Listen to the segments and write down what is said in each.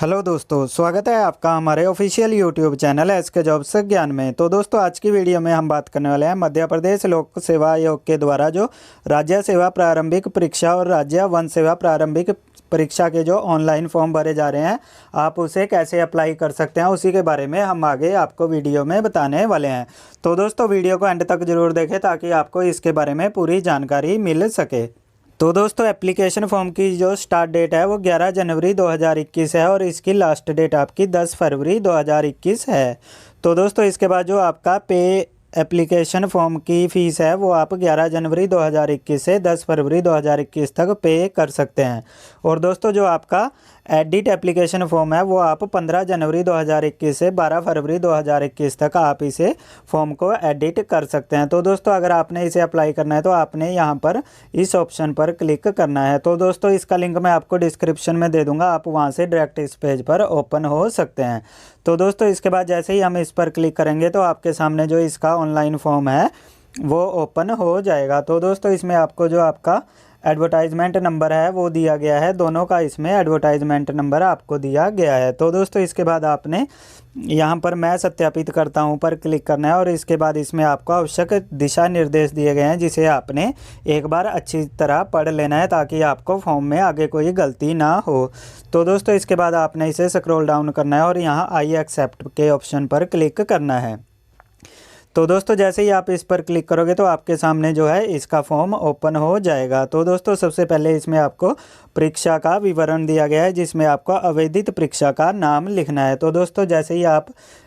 Hello दोस्तों, स्वागत है आपका हमारे official YouTube channel SK jobs ज्ञान में। तो दोस्तों, आज की वीडियो में हम बात करने वाले हैं मध्य प्रदेश लोक सेवा आयोग के द्वारा जो राज्य सेवा प्रारंभिक परीक्षा और राज्य वन सेवा प्रारंभिक परीक्षा के जो ऑनलाइन फॉर्म भरे जा रहे हैं, आप उसे कैसे अप्लाई कर सकते हैं, उसी के बारे में हम आगे आपको वीडियो में बताने वाले हैं। तो दोस्तों, वीडियो को एंड तक जरूर देखें ताकि आपको इसके बारे में पूरी जानकारी मिल सके। तो दोस्तों, एप्लीकेशन फॉर्म की जो स्टार्ट डेट है वो 11 जनवरी 2021 है और इसकी लास्ट डेट आपकी 10 फरवरी 2021 है। तो दोस्तों, इसके बाद जो आपका एप्लीकेशन फॉर्म की फ़ीस है वो आप 11 जनवरी 2021 से 10 फरवरी 2021 तक पे कर सकते हैं। और दोस्तों, जो आपका एडिट एप्लीकेशन फॉर्म है वो आप 15 जनवरी 2021 से 12 फरवरी 2021 तक आप इसे फॉर्म को एडिट कर सकते हैं। तो दोस्तों, अगर आपने इसे अप्लाई करना है तो आपने यहाँ पर इस ऑप्शन पर क्लिक करना है। तो दोस्तों, इसका लिंक मैं आपको डिस्क्रिप्शन में दे दूँगा, आप वहाँ से डायरेक्ट इस पेज पर ओपन हो सकते हैं। तो दोस्तों, इसके बाद जैसे ही हम इस पर क्लिक करेंगे तो आपके सामने जो इसका ऑनलाइन फॉर्म है वो ओपन हो जाएगा। तो दोस्तों, इसमें आपको जो आपका एडवर्टाइजमेंट नंबर है वो दिया गया है, दोनों का इसमें एडवर्टाइजमेंट नंबर आपको दिया गया है। तो दोस्तों, इसके बाद आपने यहाँ पर मैं सत्यापित करता हूँ पर क्लिक करना है और इसके बाद इसमें आपको आवश्यक दिशा निर्देश दिए गए हैं जिसे आपने एक बार अच्छी तरह पढ़ लेना है ताकि आपको फॉर्म में आगे कोई गलती ना हो। तो दोस्तों, इसके बाद आपने इसे स्क्रॉल डाउन करना है और यहाँ आई एक्सेप्ट के ऑप्शन पर क्लिक करना है। तो दोस्तों, जैसे ही आप इस पर क्लिक करोगे तो आपके सामने जो है इसका फॉर्म ओपन हो जाएगा। तो दोस्तों, सबसे पहले इसमें आपको परीक्षा का विवरण दिया गया है जिसमें आपको आवेदित परीक्षा का नाम लिखना है। तो दोस्तों, जैसे ही आप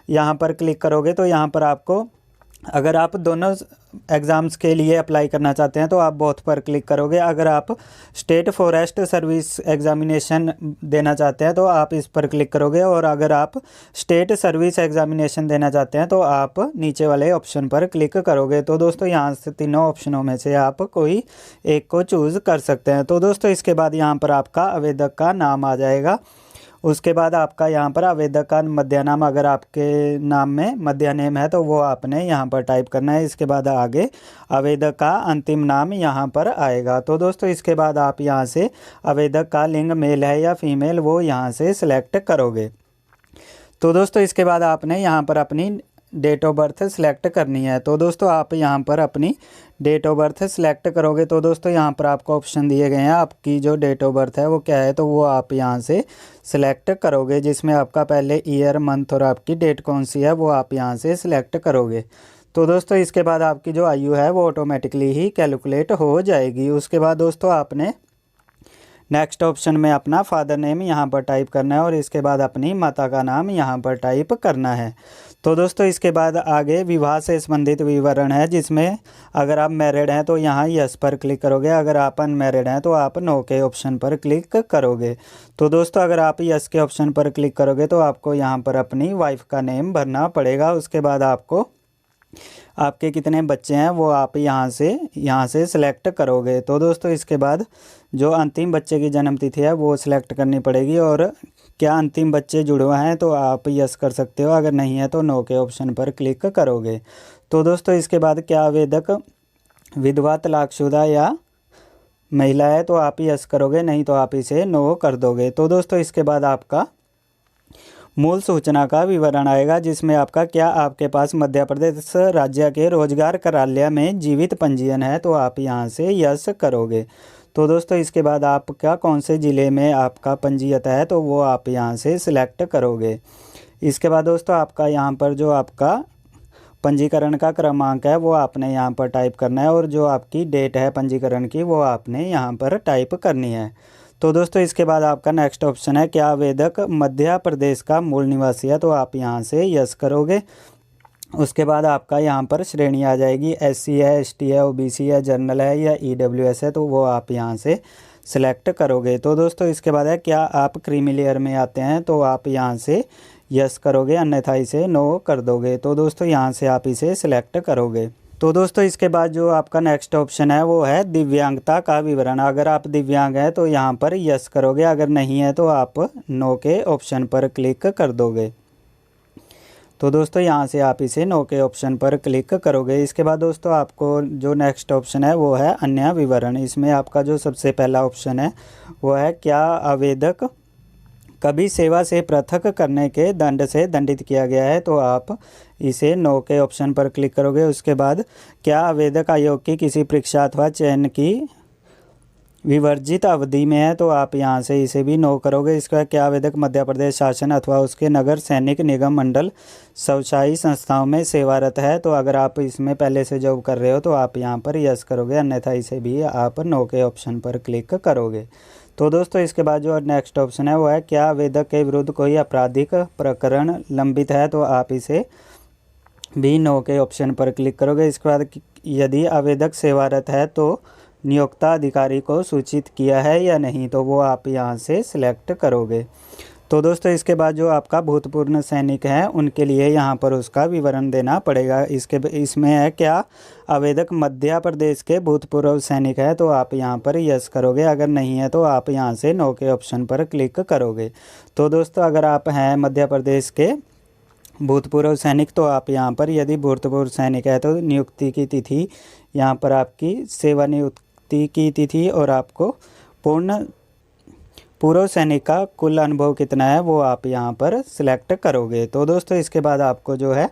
यहाँ पर क्लिक करोगे तो यहाँ पर आपको, अगर आप दोनों एग्ज़ाम्स के लिए अप्लाई करना चाहते हैं तो आप बोथ पर क्लिक करोगे। अगर आप स्टेट फॉरेस्ट सर्विस एग्ज़ामिनेशन देना चाहते हैं तो आप इस पर क्लिक करोगे और अगर आप स्टेट सर्विस एग्ज़ामिनेशन देना चाहते हैं तो आप नीचे वाले ऑप्शन पर क्लिक करोगे। तो दोस्तों, यहाँ से तीनों ऑप्शनों में से आप कोई एक को चूज़ कर सकते हैं। तो दोस्तों, इसके बाद यहाँ पर आपका आवेदक का नाम आ जाएगा। उसके बाद आपका यहाँ पर आवेदक का मध्य नाम, अगर आपके नाम में मध्य नेम है तो वो आपने यहाँ पर टाइप करना है। इसके बाद आगे आवेदक का अंतिम नाम यहाँ पर आएगा। तो दोस्तों, इसके बाद आप यहाँ से आवेदक का लिंग मेल है या फीमेल वो यहाँ से सिलेक्ट करोगे। तो दोस्तों, इसके बाद आपने यहाँ पर अपनी डेट ऑफ बर्थ सेलेक्ट करनी है। तो दोस्तों, आप यहाँ पर अपनी डेट ऑफ बर्थ सेलेक्ट करोगे। तो दोस्तों, यहाँ पर आपको ऑप्शन दिए गए हैं, आपकी जो डेट ऑफ बर्थ है वो क्या है तो वो आप यहाँ से सिलेक्ट करोगे, जिसमें आपका पहले ईयर, मंथ और आपकी डेट कौन सी है वो आप यहाँ से सिलेक्ट करोगे। तो दोस्तों, इसके बाद आपकी जो आयु है वो ऑटोमेटिकली ही कैलकुलेट हो जाएगी। उसके बाद दोस्तों, आपने नेक्स्ट ऑप्शन में अपना फादर नेम यहाँ पर टाइप करना है और इसके बाद अपनी माता का नाम यहाँ पर टाइप करना है। तो दोस्तों, इसके बाद आगे विवाह से संबंधित विवरण है जिसमें अगर आप मैरिड हैं तो यहाँ यस पर क्लिक करोगे, अगर आप अनमैरिड हैं तो आप नो के ऑप्शन पर क्लिक करोगे। तो दोस्तों, अगर आप यस के ऑप्शन पर क्लिक करोगे तो आपको यहाँ पर अपनी वाइफ का नेम भरना पड़ेगा। उसके बाद आपको आपके कितने बच्चे हैं वो आप यहाँ से सिलेक्ट करोगे। तो दोस्तों, इसके बाद जो अंतिम बच्चे की जन्म तिथि है वो सिलेक्ट करनी पड़ेगी और क्या अंतिम बच्चे जुड़वा हैं तो आप यस कर सकते हो, अगर नहीं है तो नो के ऑप्शन पर क्लिक करोगे। तो दोस्तों, इसके बाद क्या आवेदक विधवा, तलाकशुदा या महिला है तो आप यस करोगे, नहीं तो आप इसे नो कर दोगे। तो दोस्तों, इसके बाद आपका मूल सूचना का विवरण आएगा जिसमें आपका क्या आपके पास मध्य प्रदेश राज्य के रोजगार कार्यालय में जीवित पंजीयन है तो आप यहाँ से यस करोगे। तो दोस्तों, इसके बाद आपका कौन से ज़िले में आपका पंजीयत है तो वो आप यहाँ से सिलेक्ट करोगे। इसके बाद दोस्तों, आपका यहाँ पर जो आपका पंजीकरण का क्रमांक है वो आपने यहाँ पर टाइप करना है और जो आपकी डेट है पंजीकरण की वो आपने यहाँ पर टाइप करनी है। तो दोस्तों, इसके बाद आपका नेक्स्ट ऑप्शन है क्या आवेदक मध्य प्रदेश का मूल निवासी है तो आप यहाँ से यस करोगे। उसके बाद आपका यहाँ पर श्रेणी आ जाएगी, एससी है, एसटी है, ओबीसी है, जनरल है या ईडब्ल्यूएस है तो वो आप यहाँ से सिलेक्ट करोगे। तो दोस्तों, इसके बाद है क्या आप क्रीमी लेयर में आते हैं तो आप यहाँ से यस करोगे, अन्यथा इसे नो कर दोगे। तो दोस्तों, यहाँ से आप इसे सिलेक्ट करोगे। तो दोस्तों, इसके बाद जो आपका नेक्स्ट ऑप्शन है वो है दिव्यांगता का विवरण। अगर आप दिव्यांग हैं तो यहाँ पर यस करोगे, अगर नहीं है तो आप नो के ऑप्शन पर क्लिक कर दोगे। तो दोस्तों, यहाँ से आप इसे नो के ऑप्शन पर क्लिक करोगे। इसके बाद दोस्तों, आपको जो नेक्स्ट ऑप्शन है वो है अन्य विवरण। इसमें आपका जो सबसे पहला ऑप्शन है वो है क्या आवेदक कभी सेवा से पृथक करने के दंड से दंडित किया गया है तो आप इसे नो के ऑप्शन पर क्लिक करोगे। उसके बाद क्या आवेदक आयोग की किसी परीक्षा अथवा चयन की विवर्जित अवधि में है तो आप यहाँ से इसे भी नो करोगे। इसका क्या आवेदक मध्य प्रदेश शासन अथवा उसके नगर सैनिक निगम मंडल स्वशासी संस्थाओं में सेवारत है तो अगर आप इसमें पहले से जॉब कर रहे हो तो आप यहाँ पर यस करोगे, अन्यथा इसे भी आप नो के ऑप्शन पर क्लिक करोगे। तो दोस्तों इसके बाद जो नेक्स्ट ऑप्शन है वो है क्या आवेदक के विरुद्ध कोई आपराधिक प्रकरण लंबित है तो आप इसे भी नो के ऑप्शन पर क्लिक करोगे। इसके बाद यदि आवेदक सेवारत है तो नियोक्ता अधिकारी को सूचित किया है या नहीं तो वो आप यहाँ से सिलेक्ट करोगे। तो दोस्तों इसके बाद जो आपका भूतपूर्व सैनिक है उनके लिए यहाँ पर उसका विवरण देना पड़ेगा। इसमें है क्या आवेदक मध्य प्रदेश के भूतपूर्व सैनिक है तो आप यहाँ पर यस करोगे, अगर नहीं है तो आप यहाँ से नो के ऑप्शन पर क्लिक करोगे। तो दोस्तों अगर आप हैं मध्य प्रदेश के भूतपूर्व सैनिक तो आप यहाँ पर, यदि भूतपूर्व सैनिक है तो नियुक्ति की तिथि यहाँ पर आपकी सेवानियुक्ति की तिथि और आपको पूर्व सैनिक का कुल अनुभव कितना है वो आप यहाँ पर सिलेक्ट करोगे। तो दोस्तों इसके बाद आपको जो है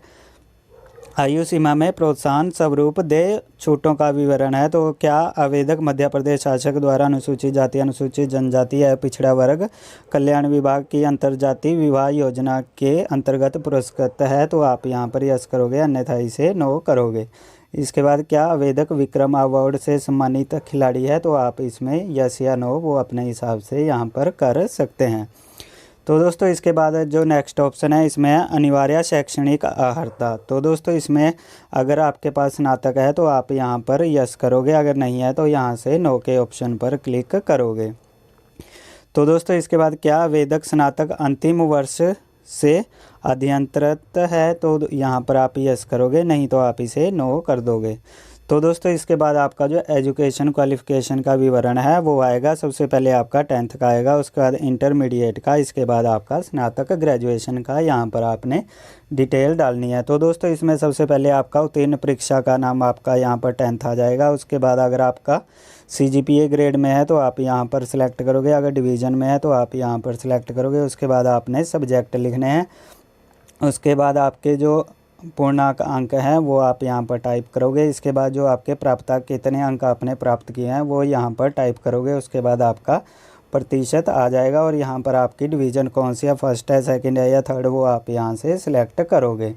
आयु सीमा में प्रोत्साहन स्वरूप देय छूटों का विवरण है तो क्या आवेदक मध्य प्रदेश शासक द्वारा अनुसूचित जाति, अनुसूचित जनजाति या पिछड़ा वर्ग कल्याण विभाग की अंतर्जातीय विवाह योजना के अंतर्गत पुरस्कृत है तो आप यहाँ पर यस करोगे, अन्यथा इसे नो करोगे। इसके बाद क्या आवेदक विक्रम अवार्ड से सम्मानित खिलाड़ी है तो आप इसमें यस या नो वो अपने हिसाब से यहाँ पर कर सकते हैं। तो दोस्तों इसके बाद जो नेक्स्ट ऑप्शन है इसमें अनिवार्य शैक्षणिक अर्हता। तो दोस्तों इसमें अगर आपके पास स्नातक है तो आप यहाँ पर यस करोगे, अगर नहीं है तो यहाँ से नो के ऑप्शन पर क्लिक करोगे। तो दोस्तों इसके बाद क्या आवेदक स्नातक अंतिम वर्ष से अध्ययनरत है तो यहाँ पर आप यस करोगे, नहीं तो आप इसे नो कर दोगे। तो दोस्तों इसके बाद आपका जो एजुकेशन क्वालिफ़िकेशन का विवरण है वो आएगा। सबसे पहले आपका 10th का आएगा, उसके बाद इंटरमीडिएट का, इसके बाद आपका स्नातक ग्रेजुएशन का यहाँ पर आपने डिटेल डालनी है। तो दोस्तों इसमें सबसे पहले आपका उत्तीर्ण परीक्षा का नाम आपका यहाँ पर 10th आ जाएगा। उसके बाद अगर आपका CGPA ग्रेड में है तो आप यहाँ पर सिलेक्ट करोगे, अगर डिवीज़न में है तो आप यहाँ पर सिलेक्ट करोगे। उसके बाद आपने सब्जेक्ट लिखने हैं, उसके बाद आपके जो पूर्णांक अंक हैं वो आप यहाँ पर टाइप करोगे। इसके बाद जो आपके प्राप्ता कितने अंक आपने प्राप्त किए हैं वो यहाँ पर टाइप करोगे। उसके बाद आपका प्रतिशत आ जाएगा और यहाँ पर आपकी डिवीज़न कौन सी है, फर्स्ट है, सेकंड है या थर्ड, वो आप यहाँ से सिलेक्ट करोगे।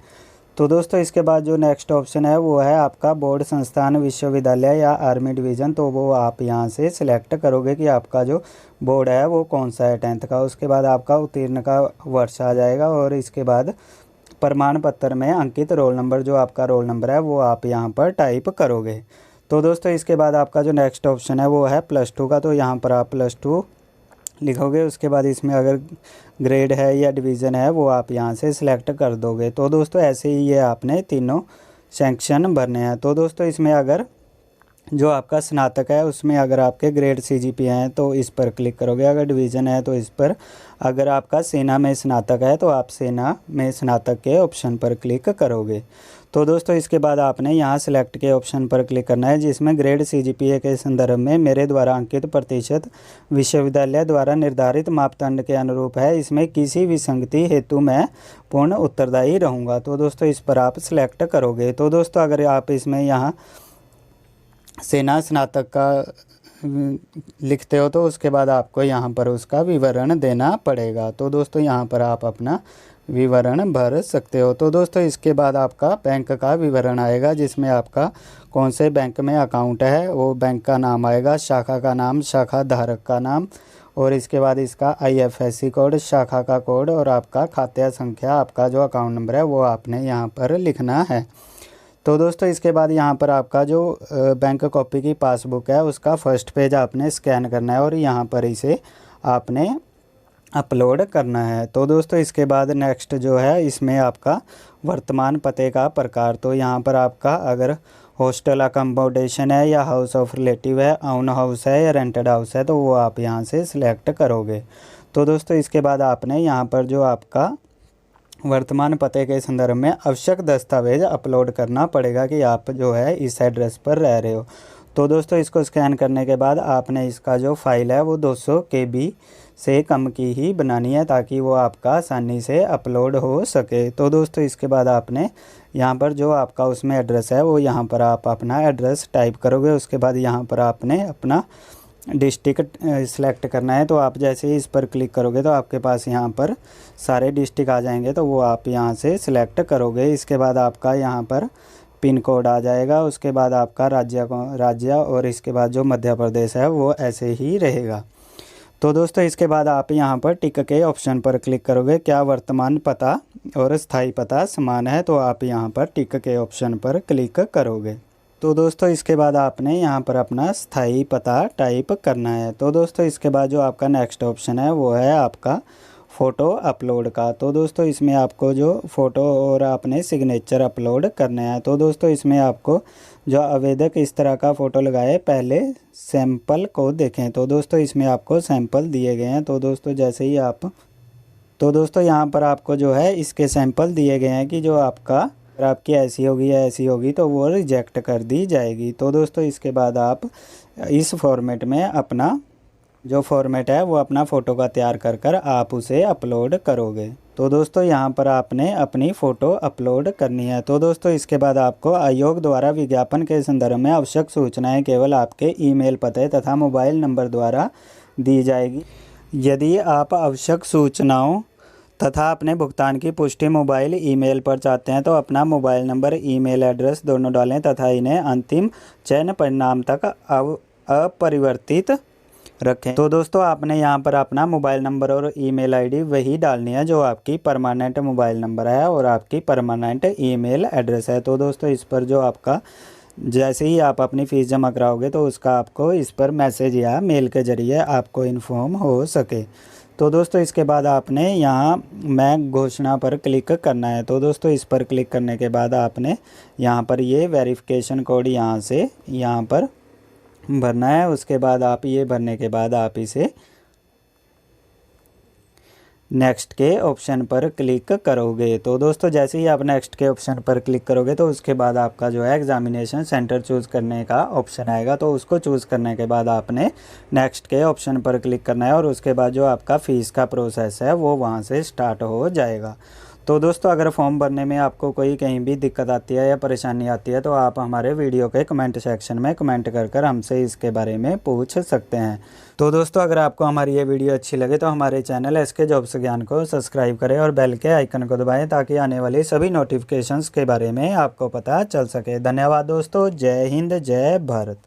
तो दोस्तों इसके बाद जो नेक्स्ट ऑप्शन है वो है आपका बोर्ड, संस्थान, विश्वविद्यालय या आर्मी डिवीज़न, तो वो आप यहाँ से सिलेक्ट करोगे कि आपका जो बोर्ड है वो कौन सा है 10th का। उसके बाद आपका उत्तीर्ण का वर्ष आ जाएगा और इसके बाद प्रमाण पत्र में अंकित रोल नंबर, जो आपका रोल नंबर है वो आप यहाँ पर टाइप करोगे। तो दोस्तों इसके बाद आपका जो नेक्स्ट ऑप्शन है वो है +2 का, तो यहाँ पर आप +2 लिखोगे। उसके बाद इसमें अगर ग्रेड है या डिवीज़न है वो आप यहाँ से सिलेक्ट कर दोगे। तो दोस्तों ऐसे ही ये आपने तीनों सेक्शन भरने हैं। तो दोस्तों इसमें अगर जो आपका स्नातक है उसमें अगर आपके ग्रेड CGPA हैं तो इस पर क्लिक करोगे, अगर डिवीज़न है तो इस पर, अगर आपका सेना में स्नातक है तो आप सेना में स्नातक के ऑप्शन पर क्लिक करोगे। तो दोस्तों इसके बाद आपने यहाँ सिलेक्ट के ऑप्शन पर क्लिक करना है जिसमें ग्रेड CGPA के संदर्भ में मेरे द्वारा अंकित प्रतिशत विश्वविद्यालय द्वारा निर्धारित मापदंड के अनुरूप है, इसमें किसी विसंगति हेतु मैं पूर्ण उत्तरदायी रहूँगा। तो दोस्तों इस पर आप सिलेक्ट करोगे। तो दोस्तों अगर आप इसमें यहाँ सेना स्नातक का लिखते हो तो उसके बाद आपको यहाँ पर उसका विवरण देना पड़ेगा। तो दोस्तों यहाँ पर आप अपना विवरण भर सकते हो। तो दोस्तों इसके बाद आपका बैंक का विवरण आएगा जिसमें आपका कौन से बैंक में अकाउंट है वो बैंक का नाम आएगा, शाखा का नाम, शाखा धारक का नाम और इसके बाद इसका IFSC कोड, शाखा का कोड और आपका खाता संख्या, आपका जो अकाउंट नंबर है वो आपने यहाँ पर लिखना है। तो दोस्तों इसके बाद यहाँ पर आपका जो बैंक कॉपी की पासबुक है उसका फर्स्ट पेज आपने स्कैन करना है और यहाँ पर इसे आपने अपलोड करना है। तो दोस्तों इसके बाद नेक्स्ट जो है इसमें आपका वर्तमान पते का प्रकार, तो यहाँ पर आपका अगर हॉस्टल अकोमोडेशन है या हाउस ऑफ रिलेटिव है, ओन हाउस है या रेंटेड हाउस है तो वो आप यहाँ से सिलेक्ट करोगे। तो दोस्तों इसके बाद आपने यहाँ पर जो आपका वर्तमान पते के संदर्भ में आवश्यक दस्तावेज अपलोड करना पड़ेगा कि आप जो है इस एड्रेस पर रह रहे हो। तो दोस्तों इसको स्कैन करने के बाद आपने इसका जो फाइल है वो 200 KB से कम की ही बनानी है, ताकि वो आपका आसानी से अपलोड हो सके। तो दोस्तों इसके बाद आपने यहाँ पर जो आपका उसमें एड्रेस है वो यहाँ पर आप अपना एड्रेस टाइप करोगे। उसके बाद यहाँ पर आपने अपना डिस्ट्रिक्ट सिलेक्ट करना है। तो आप जैसे ही इस पर क्लिक करोगे तो आपके पास यहाँ पर सारे डिस्ट्रिक्ट आ जाएंगे, तो वो आप यहाँ से सिलेक्ट करोगे। इसके बाद आपका यहाँ पर पिन कोड आ जाएगा। उसके बाद आपका राज्य और इसके बाद जो मध्य प्रदेश है वो ऐसे ही रहेगा। तो दोस्तों इसके बाद आप यहाँ पर टिक के ऑप्शन पर क्लिक करोगे, क्या वर्तमान पता और स्थायी पता समान है, तो आप यहाँ पर टिक के ऑप्शन पर क्लिक करोगे। तो दोस्तों इसके बाद आपने यहाँ पर अपना स्थायी पता टाइप करना है। तो दोस्तों इसके बाद जो आपका नेक्स्ट ऑप्शन है वो है आपका फ़ोटो अपलोड का। तो दोस्तों इसमें आपको जो फ़ोटो और आपने सिग्नेचर अपलोड करना है। तो दोस्तों इसमें आपको जो आवेदक इस तरह का फ़ोटो लगाए, पहले सैंपल को देखें। तो दोस्तों इसमें आपको सैंपल दिए गए हैं। तो दोस्तों जैसे ही तो दोस्तों यहाँ पर आपको जो है इसके सैंपल दिए गए हैं कि जो आपकी ऐसी होगी या ऐसी होगी तो वो रिजेक्ट कर दी जाएगी। तो दोस्तों इसके बाद आप इस फॉर्मेट में अपना जो फॉर्मेट है वो अपना फ़ोटो का तैयार कर आप उसे अपलोड करोगे। तो दोस्तों यहाँ पर आपने अपनी फ़ोटो अपलोड करनी है। तो दोस्तों इसके बाद आपको आयोग द्वारा विज्ञापन के संदर्भ में आवश्यक सूचनाएं केवल आपके ईमेल पते तथा मोबाइल नंबर द्वारा दी जाएगी। यदि आप आवश्यक सूचनाओं तथा अपने भुगतान की पुष्टि मोबाइल ईमेल पर चाहते हैं तो अपना मोबाइल नंबर, ईमेल एड्रेस दोनों डालें तथा इन्हें अंतिम चयन परिणाम तक अपरिवर्तित रखें। तो दोस्तों आपने यहाँ पर अपना मोबाइल नंबर और ईमेल आईडी वही डालनी है जो आपकी परमानेंट मोबाइल नंबर है और आपकी परमानेंट ईमेल एड्रेस है। तो दोस्तों इस पर जो आपका जैसे ही आप अपनी फ़ीस जमा कराओगे तो उसका आपको इस पर मैसेज या मेल के ज़रिए आपको इन्फॉर्म हो सके। तो दोस्तों इसके बाद आपने यहाँ मैं घोषणा पर क्लिक करना है। तो दोस्तों इस पर क्लिक करने के बाद आपने यहाँ पर ये वेरिफिकेशन कोड यहाँ पर भरना है। उसके बाद आप ये भरने के बाद आप इसे नेक्स्ट के ऑप्शन पर क्लिक करोगे। तो दोस्तों जैसे ही आप नेक्स्ट के ऑप्शन पर क्लिक करोगे तो उसके बाद आपका जो है एग्जामिनेशन सेंटर चूज़ करने का ऑप्शन आएगा। तो उसको चूज़ करने के बाद आपने नेक्स्ट के ऑप्शन पर क्लिक करना है और उसके बाद जो आपका फ़ीस का प्रोसेस है वो वहाँ से स्टार्ट हो जाएगा। तो दोस्तों अगर फॉर्म भरने में आपको कोई कहीं भी दिक्कत आती है या परेशानी आती है तो आप हमारे वीडियो के कमेंट सेक्शन में कमेंट कर हमसे इसके बारे में पूछ सकते हैं। तो दोस्तों अगर आपको हमारी ये वीडियो अच्छी लगे तो हमारे चैनल SK जॉब्स ज्ञान को सब्सक्राइब करें और बेल के आइकन को दबाएं ताकि आने वाली सभी नोटिफिकेशंस के बारे में आपको पता चल सके। धन्यवाद दोस्तों। जय हिंद, जय भारत।